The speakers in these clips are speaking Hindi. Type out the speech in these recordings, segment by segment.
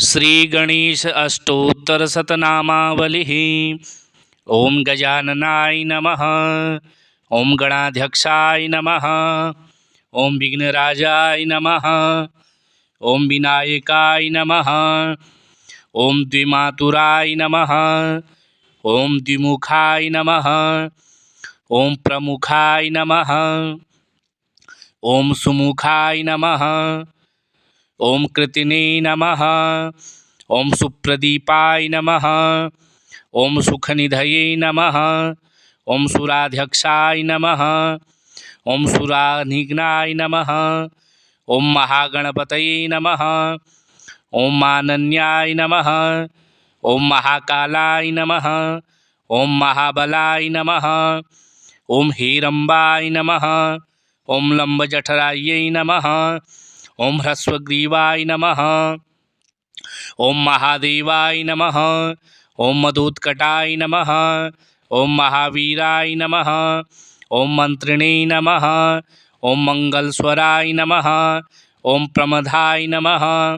श्री गणेश अष्टोत्तर शतनामावलिः। ओम गजाननाय नमः। ओम गणाध्यक्षाय नमः। ओम विघ्नराजाय नमः। ओम विनायकाय नमः। ओम द्विमातुराय नमः। ओम द्विमुखाय नमः। ओम प्रमुखाय नमः। ओम सुमुखाय नमः। ओम कृतिने नमः। ओम सुप्रदीपाय नमः। ओम सुखनिधये नमः। ओम सुराध्यक्षाय नमः। ओम सुरानिघ्नाय नमः। ओम महागणपतये नमः। ओम मानन्याय नमः। ओम महाकालाय नमः। ओम महाबलाय नमः। ओम हेरंबाय नमः। ओम लंबजठरायै नमः। ओम ह्रस्वग्रीवाय नमः। ओम महादेवाय नमः। ओम मधुत्कटाय नमः। ओम महावीराय नमः। ओम मंत्रिणे नमः। ओम मंगलस्वराय नमः। ओम प्रमदाय नमः।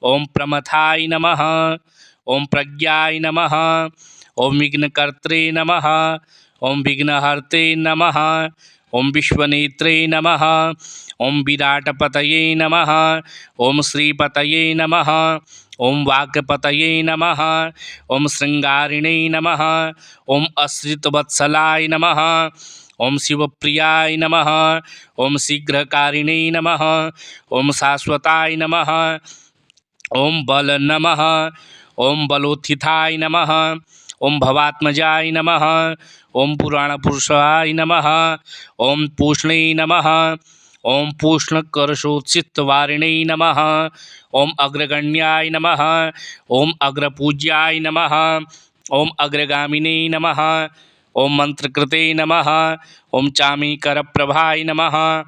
ओम प्रमथाय नमः। ओम प्रज्ञाय नमः। ओम विघ्नकर्त्रे नमः। ओम विघ्नहर्ते नमः। ओम विश्वनेत्रे नमः। ओम विराटपतये नमः। ओम श्रीपतये नमः। ओम वाक्पतये नमः। ओम श्रृंगारिणे नमः। ओम अश्रितवत्सलाय नमः। ओम शिवप्रियाय नमः। ओम शीघ्रकारिणे नमः। ओम शाश्वताय नमः। ओम बल नमः। ओम बलोत्थिताय नमः। ओम भवात्मजाय नमः। ओम पुराणपुरुषाय नमः। ओम पूष्णे नमः। ओम पूष्णकरशोत्सितवारिणे नमः। ओम अग्रगण्याय नमः। ओम अग्रपूज्याय नमः। ओम अग्रगामिने नमः। ओम मंत्रकृते नमः। ओम चामीकरप्रभाय नमः।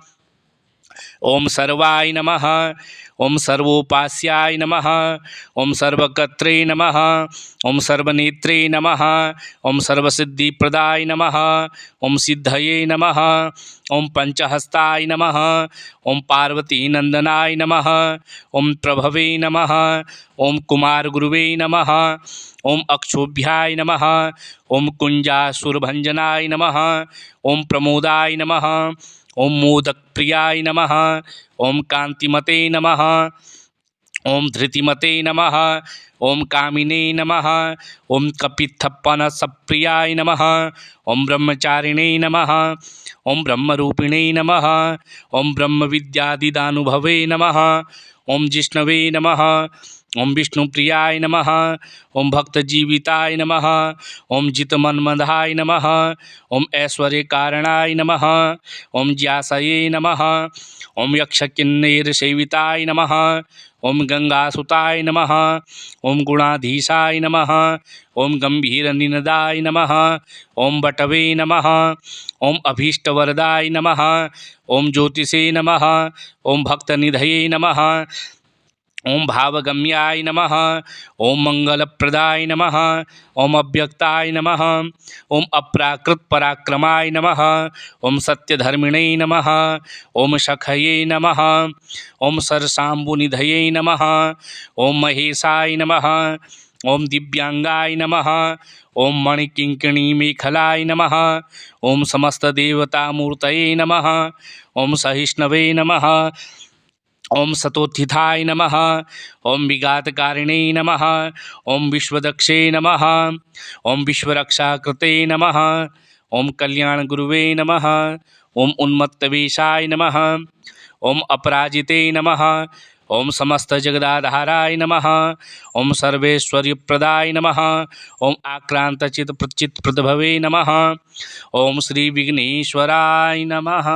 ओम सर्वाय नमः। ओम सर्वोपास्याय नमः। ओम सर्वकर्त्रे नमः। ओम सर्वनेत्रे नमः। ओम सर्वसिद्धिप्रदाय नमः। ओम सिद्धये नमः। ओम पंचहस्ताय नमः। ओम पार्वतीनंदनाय नमः। ओम प्रभवे नमः। ओम कुमारगुरुवे नमः। ओम अक्षोभ्याय नमः। ओम कुंजासुरभंजनाय नमः। ओम प्रमोदाय नमः। ओम मोदकप्रियाय नमः। ओम कांतिमते नमः। ओम धृतिमते नमः। ओम कामिने नमः। ओम कपित्थप्पनसप्रियाय नमः। ओम ब्रह्मचारिणे नमः। ओम ब्रह्मरूपिणे नमः। ओम ब्रह्मविद्यादिदानुभवे नमः। ओम जिष्णवे नमः। ओम विष्णुप्रियाय नमः। ओम भक्तजीविताय नमः। ओम जितमन्मधाय नमः। ओम ऐश्वर्यकारणाय नमः। ओम ज्यासये नमः। ओम यक्षकिन्नेरसेविताय नमः। ओम गंगासुताय नमः। ओम गुणाधीशाय नमः। ओम गंभीरनिनदाय नमः। ओम बटवे नमः। ओम अभीष्टवरदाय नमः। ओम ज्योतिषे नमः। ओम भक्तनिधये नमः। ओम भावगम्याय नमः। ओम मंगलप्रदाय नमः। ओम अव्यक्ताय नमः। ओम अप्राकृत पराक्रमाय नमः। ओम सत्यधर्मिणे नमः। ओम सखये नमः। ओम सरसाम्बुनिधये नमः। ओम महेशाय नमः। ओम दिव्यांगाय नमः। ओम मणिकिंकिणी मेखलाय नमः। ओम समस्तदेवतामूर्तये नमः। ओम सहिष्णवे नमः। ओम सतोत्थिताय नमः। ओम विघातकारिणे नमः। ओम विश्वदक्षे नमः। ओम विश्वरक्षाकृते नमः। ओम कल्याणगुरुवे नमः। ओम उन्मत्तवेशाय नमः। ओम अपराजिते नमः। ओम समस्तजगदाधाराय नमः। ओम सर्वैश्वर्यप्रदाय नमः। ओम आक्रांतचित्तप्रभवे नमः। ओम श्री विघ्नेश्वराय नमः।